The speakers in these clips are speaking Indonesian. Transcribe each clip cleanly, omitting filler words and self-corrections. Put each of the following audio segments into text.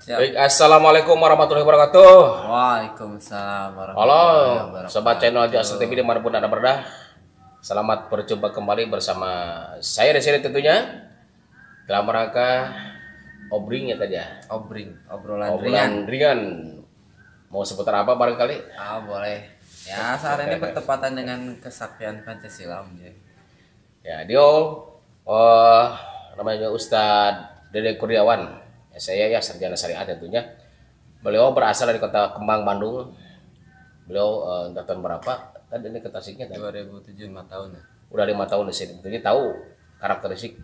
Siap. Baik, assalamualaikum warahmatullahi wabarakatuh. Waalaikumsalam Halo, warahmatullahi wabarakatuh. sobat channel Jasa TV dimanapun anda berada. Selamat berjumpa kembali bersama saya di sini tentunya dalam rangka obring ya tadi ya. Obrolan ringan. Ringan. Mau seputar apa barangkali? Boleh. Ya, saat ini bertepatan dengan kesaktian Pancasila, Om Joy. Ya, dia oh, namanya Ustadz Dede Kurniawan. Ya, saya ya sarjana syariah tentunya. Beliau berasal dari kota Kembang, Bandung. Beliau tahun berapa? Tadi ini ke Tasiknya tadi. 2007, 5 tahun ya. Udah 5 tahun di sini. Tentunya tahu karakteristik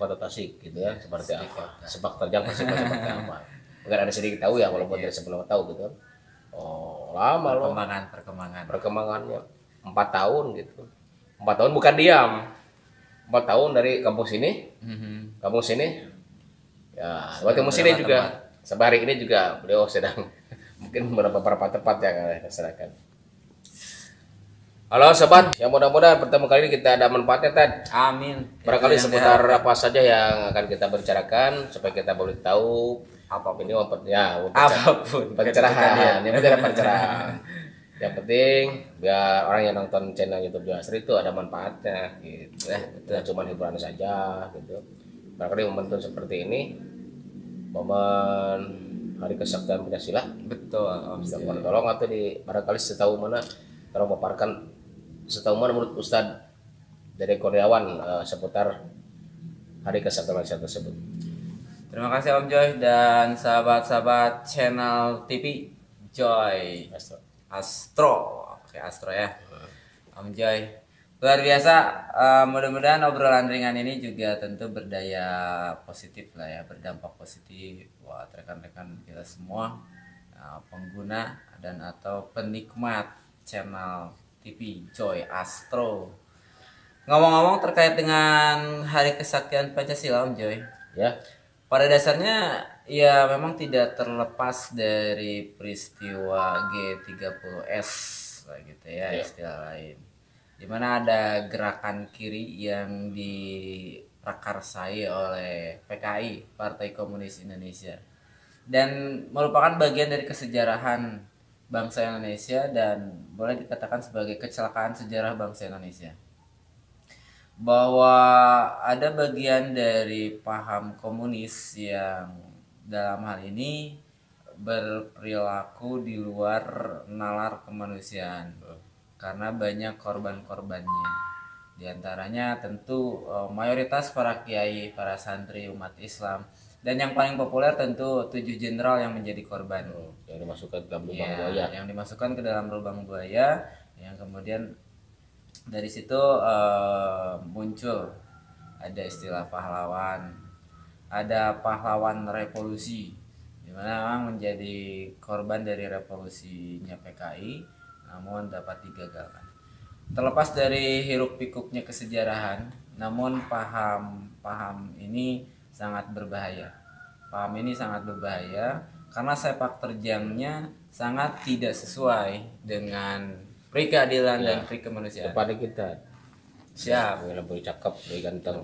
kota Tasik gitu ya, seperti apa. Sepak terjang Tasik seperti apa. Mungkin ada sedikit tahu ya, walaupun dari sebelum tahu gitu. Oh, lama loh. Perkembangannya 4 tahun gitu. 4 tahun bukan diam. 4 tahun dari kampung sini. Kampung sini. Ya, waktu sini juga. Sampai hari ini juga beliau sedang mungkin beberapa tempat yang dilaksanakan. Halo sobat, yang mudah-mudahan pertama kali ini kita ada manfaatnya Tad. Amin. Barangkali seputar apa saja yang akan kita bicarakan supaya kita boleh tahu apapun ini Apapun pencerahan, yang penting ada pencerahan. Yang penting biar orang yang nonton channel YouTube Jasri itu ada manfaatnya gitu. Tidak cuma hiburan saja gitu. Barangkali momentum seperti ini, momen Hari Kesaktian Pancasila. Betul, Om Joy. Tolong atau di barangkali setahu mana kalau memaparkan setahu mana menurut Ustadz Dede Kurniawan seputar Hari Kesaktian Pancasila tersebut. Terima kasih Om Joy dan sahabat-sahabat channel TV Joy Astro. Oke, Astro ya. Om Joy. Luar biasa, mudah-mudahan obrolan ringan ini juga tentu berdaya positif lah ya, berdampak positif buat rekan-rekan kita semua, pengguna dan atau penikmat channel TV Joy Astro. Ngomong-ngomong terkait dengan Hari Kesaktian Pancasila, Om Joy. Ya. Pada dasarnya ya memang tidak terlepas dari peristiwa G30S lah gitu ya, istilah lain. Di mana ada gerakan kiri yang diprakarsai oleh PKI, Partai Komunis Indonesia, dan merupakan bagian dari kesejarahan bangsa Indonesia dan boleh dikatakan sebagai kecelakaan sejarah bangsa Indonesia, bahwa ada bagian dari paham komunis yang dalam hal ini berperilaku di luar nalar kemanusiaan karena banyak korban-korbannya. Di antaranya tentu mayoritas para kiai, para santri umat Islam, dan yang paling populer tentu 7 jenderal yang menjadi korban. Yang dimasukkan ke dalam lubang buaya. Yang dimasukkan ke dalam lubang buaya, yang kemudian dari situ muncul ada istilah pahlawan, ada pahlawan revolusi, dimana memang menjadi korban dari revolusinya PKI, namun dapat digagalkan. Terlepas dari hiruk pikuknya kesejarahan, namun paham ini sangat berbahaya. Paham ini sangat berbahaya karena sepak terjangnya sangat tidak sesuai dengan pri keadilan dan pri kemanusiaan. Kepada kita. Siap. Lebih cakep, lebih ganteng.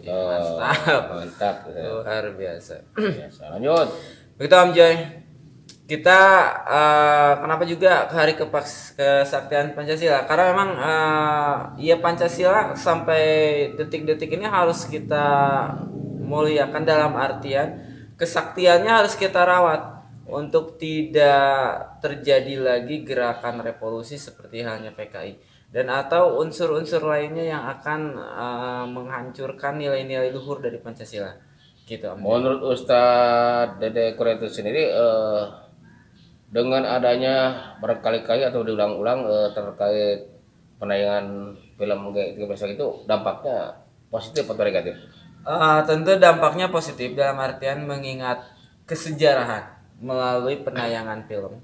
Mantap. Luar biasa. Biasa. Lanjut. Begitu Om Joy. Kita kenapa juga ke Hari Kesaktian Pancasila? Karena memang ya Pancasila sampai detik-detik ini harus kita muliakan, dalam artian kesaktiannya harus kita rawat untuk tidak terjadi lagi gerakan revolusi seperti halnya PKI dan atau unsur-unsur lainnya yang akan menghancurkan nilai-nilai luhur dari Pancasila. Gitu, Om. Menurut Ustadz Dede Kurniawan itu sendiri dengan adanya berkali-kali atau diulang-ulang terkait penayangan film G30 itu dampaknya positif atau negatif? Tentu dampaknya positif dalam artian mengingat kesejarahan melalui penayangan film,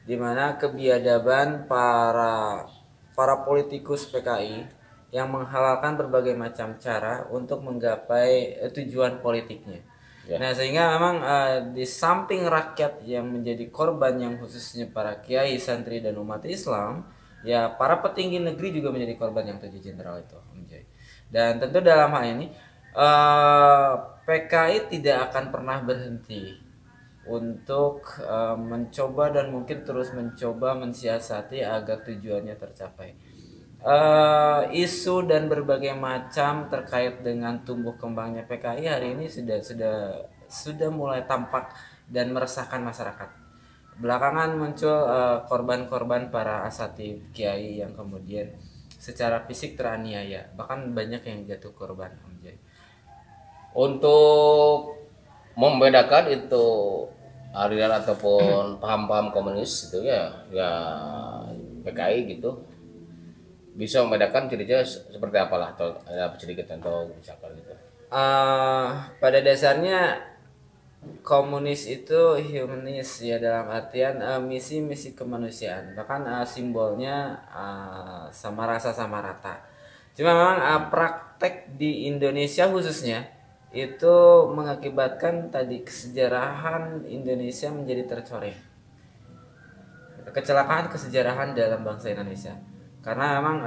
di mana kebiadaban para politikus PKI yang menghalalkan berbagai macam cara untuk menggapai tujuan politiknya. Nah, sehingga memang di samping rakyat yang menjadi korban, yang khususnya para kiai, santri dan umat Islam, ya para petinggi negeri juga menjadi korban yang 7 jenderal itu. Dan tentu dalam hal ini PKI tidak akan pernah berhenti untuk mencoba dan mungkin terus mencoba mensiasati agar tujuannya tercapai. Isu dan berbagai macam terkait dengan tumbuh kembangnya PKI hari ini sudah mulai tampak dan meresahkan masyarakat. Belakangan muncul korban-korban para asatid kiai yang kemudian secara fisik teraniaya, bahkan banyak yang jatuh korban, Om Jai. Untuk membedakan itu aliran ataupun paham-paham komunis itu ya PKI gitu, bisa membedakan ciri-ciri seperti apalah, atau ada sedikit contoh misalkan gitu. Pada dasarnya komunis itu humanis ya, dalam artian misi-misi kemanusiaan, bahkan simbolnya sama rasa sama rata. Cuma memang praktek di Indonesia khususnya itu mengakibatkan tadi kesejarahan Indonesia menjadi tercoreng, kecelakaan kesejarahan dalam bangsa Indonesia, karena memang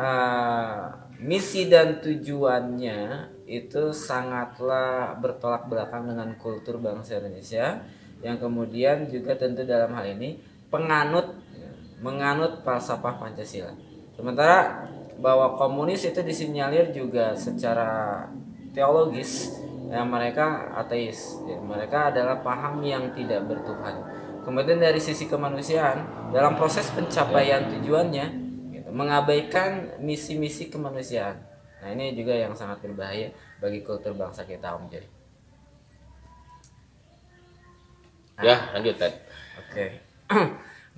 misi dan tujuannya itu sangatlah bertolak belakang dengan kultur bangsa Indonesia, yang kemudian juga tentu dalam hal ini menganut falsafah Pancasila. Sementara bahwa komunis itu disinyalir juga secara teologis, ya, mereka ateis, ya, mereka adalah paham yang tidak bertuhan. Kemudian dari sisi kemanusiaan, dalam proses pencapaian tujuannya gitu, mengabaikan misi-misi kemanusiaan. Nah, ini juga yang sangat berbahaya bagi kultur bangsa kita, Om Jai. Ya, lanjut Ted. Oke.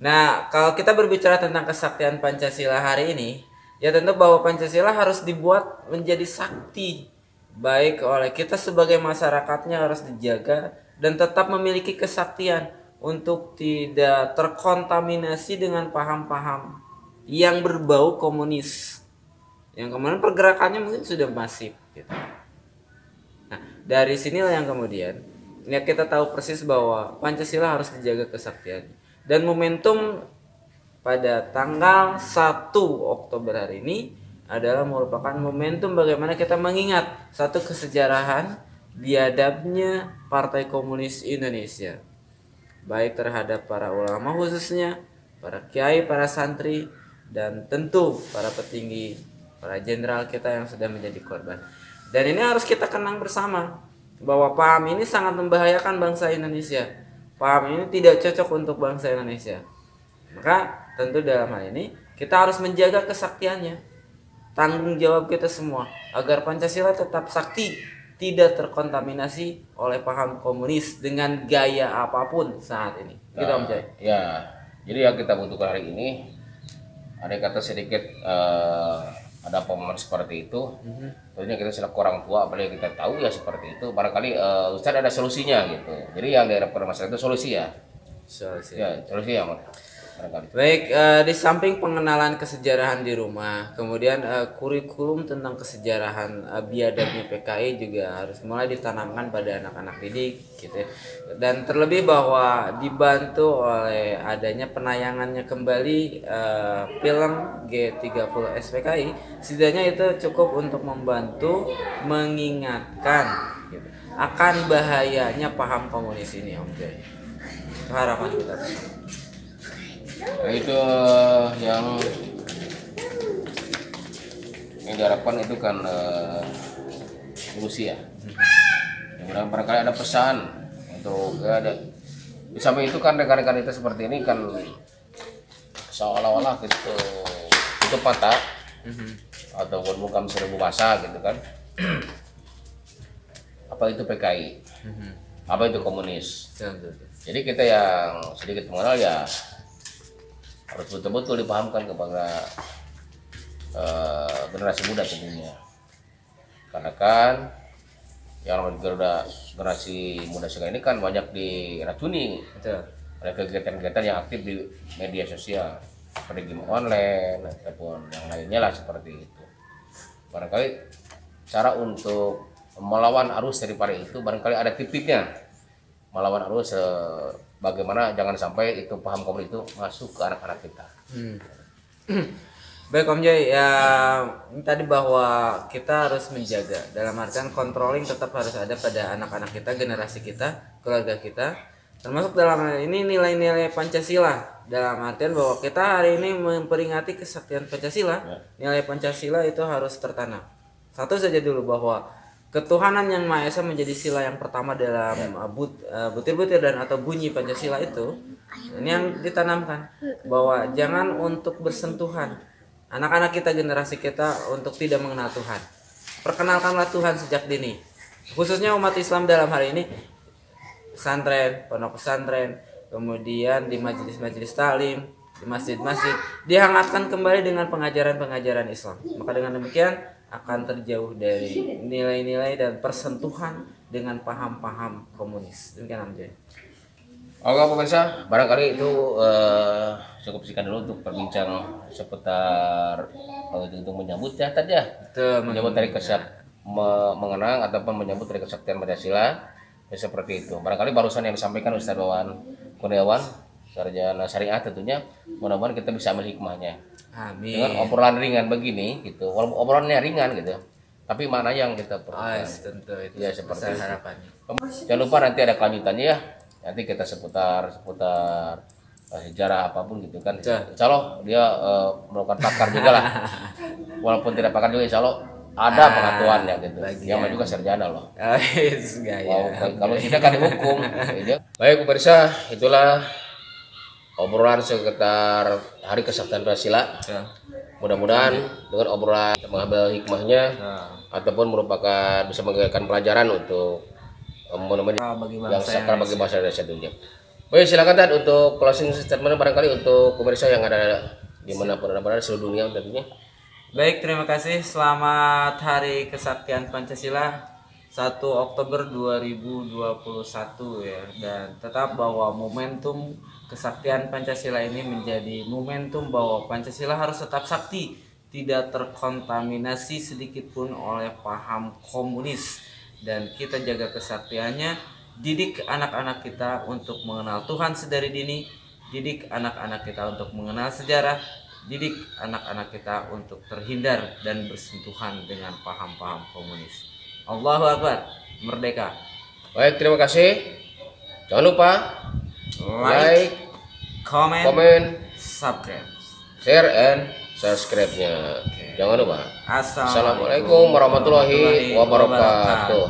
Nah, kalau kita berbicara tentang kesaktian Pancasila hari ini, ya tentu bahwa Pancasila harus dibuat menjadi sakti, baik oleh kita sebagai masyarakatnya harus dijaga dan tetap memiliki kesaktian untuk tidak terkontaminasi dengan paham-paham yang berbau komunis, yang kemarin pergerakannya mungkin sudah masif gitu. Nah, dari sinilah yang kemudian ya kita tahu persis bahwa Pancasila harus dijaga kesaktian, dan momentum pada tanggal 1 Oktober hari ini adalah merupakan momentum bagaimana kita mengingat satu kesejarahan biadabnya Partai Komunis Indonesia, baik terhadap para ulama khususnya, para kiai, para santri, dan tentu para petinggi, para jenderal kita yang sudah menjadi korban. Dan ini harus kita kenang bersama bahwa paham ini sangat membahayakan bangsa Indonesia. Paham ini tidak cocok untuk bangsa Indonesia. Maka tentu dalam hal ini kita harus menjaga kesaktiannya. Tanggung jawab kita semua agar Pancasila tetap sakti, tidak terkontaminasi oleh paham komunis dengan gaya apapun saat ini. Gitu, Om Jai. Ya, jadi yang kita butuhkan hari ini, ada kata sedikit ada pemahaman seperti itu. Tentunya kita selaku orang tua, apalagi kita tahu ya seperti itu, barangkali Ustadz ada solusinya gitu. Jadi yang diharapkan masyarakat itu solusi ya. Solusi ya, barangkali. Baik, di samping pengenalan kesejarahan di rumah, kemudian kurikulum tentang kesejarahan biadabnya PKI juga harus mulai ditanamkan pada anak-anak didik gitu ya. Dan terlebih bahwa dibantu oleh adanya penayangannya kembali film G30 SPKI, setidaknya itu cukup untuk membantu mengingatkan gitu, akan bahayanya paham komunis ini, Om Jai. Itu harapan kita. Nah, itu yang diharapkan itu kan solusi ya. Kemudian barangkali ada pesan untuk ada di samping itu kan rekan-rekan kita seperti ini kan seolah-olah gitu itu patah ataupun bukan seribu bahasa gitu kan. Apa itu PKI? Apa itu komunis? Jadi kita yang sedikit mengenal ya harus betul-betul dipahamkan kepada generasi muda tentunya, karena kan yang namanya generasi muda sekarang ini kan banyak diracuni oleh kegiatan-kegiatan yang aktif di media sosial seperti game online ataupun yang lainnya lah seperti itu. Barangkali cara untuk melawan arus daripada itu, barangkali ada tip-tipnya melawan arus bagaimana jangan sampai itu paham komunis itu masuk ke anak-anak kita. Baik Om Jai, ya tadi bahwa kita harus menjaga, dalam artian controlling tetap harus ada pada anak-anak kita, generasi kita, keluarga kita, Termasuk dalam hal ini nilai-nilai Pancasila. Dalam artian bahwa kita hari ini memperingati kesaktian Pancasila. Nilai Pancasila itu harus tertanam. Satu saja dulu bahwa ketuhanan yang Maha Esa menjadi sila yang pertama dalam butir-butir dan atau bunyi Pancasila itu. Ini yang ditanamkan bahwa jangan untuk bersentuhan anak-anak kita, generasi kita untuk tidak mengenal Tuhan. Perkenalkanlah Tuhan sejak dini. Khususnya umat Islam dalam hari ini, pesantren, pondok pesantren, kemudian di majelis-majelis talim, di masjid-masjid, dihangatkan kembali dengan pengajaran-pengajaran Islam. Maka dengan demikian akan terjauh dari nilai-nilai dan persentuhan dengan paham-paham komunis. Demikian Amjad. Oke pemirsa, barangkali itu cukup sekian dulu untuk berbincang seputar untuk menyambut ya tadi ya. Menyambut dari mengenang ataupun menyambut dari kesaktian Pancasila. Ya, seperti itu. Barangkali barusan yang disampaikan Ustaz Wawan Kurniawan, sarjana syariah tentunya, mudah-mudahan kita bisa ambil hikmahnya. Amin. Dengan obrolan ringan begini gitu, walaupun obrolannya ringan gitu, tapi mana yang kita perlukan. Tentu itu Ya seperti itu. harapannya. Jangan lupa nanti ada kelanjutannya ya. Nanti kita seputar sejarah apapun gitu kan. Insya Allah dia melakukan pakar juga lah. Walaupun tidak pakar juga insya Allah ada pengetahuannya gitu. Yang mana juga sarjana loh. Kalau tidak kan dihukum. Baik pemirsa, itulah obrolan sekitar Hari Kesaktian Pancasila. Mudah-mudahan dengan obrolan kita mengambil hikmahnya ataupun merupakan bisa menjadikan pelajaran untuk yang sakral bagi bangsa Indonesia tentunya. Baik, silakan Tad untuk closing statement barangkali untuk pemirsa yang ada dimanapun ada di seluruh dunia tentunya. Baik, terima kasih. Selamat Hari Kesaktian Pancasila 1 Oktober 2021 ya. Dan tetap bahwa momentum kesaktian Pancasila ini menjadi momentum bahwa Pancasila harus tetap sakti, tidak terkontaminasi sedikit pun oleh paham komunis. Dan kita jaga kesaktiannya, didik anak-anak kita untuk mengenal Tuhan sedari dini, didik anak-anak kita untuk mengenal sejarah, didik anak-anak kita untuk terhindar dan bersentuhan dengan paham-paham komunis. Allahu Akbar, merdeka. Baik, terima kasih. Jangan lupa like, comment, subscribe, share and subscribe-nya. Jangan lupa. Assalamualaikum Assalamualaikum warahmatullahi wabarakatuh.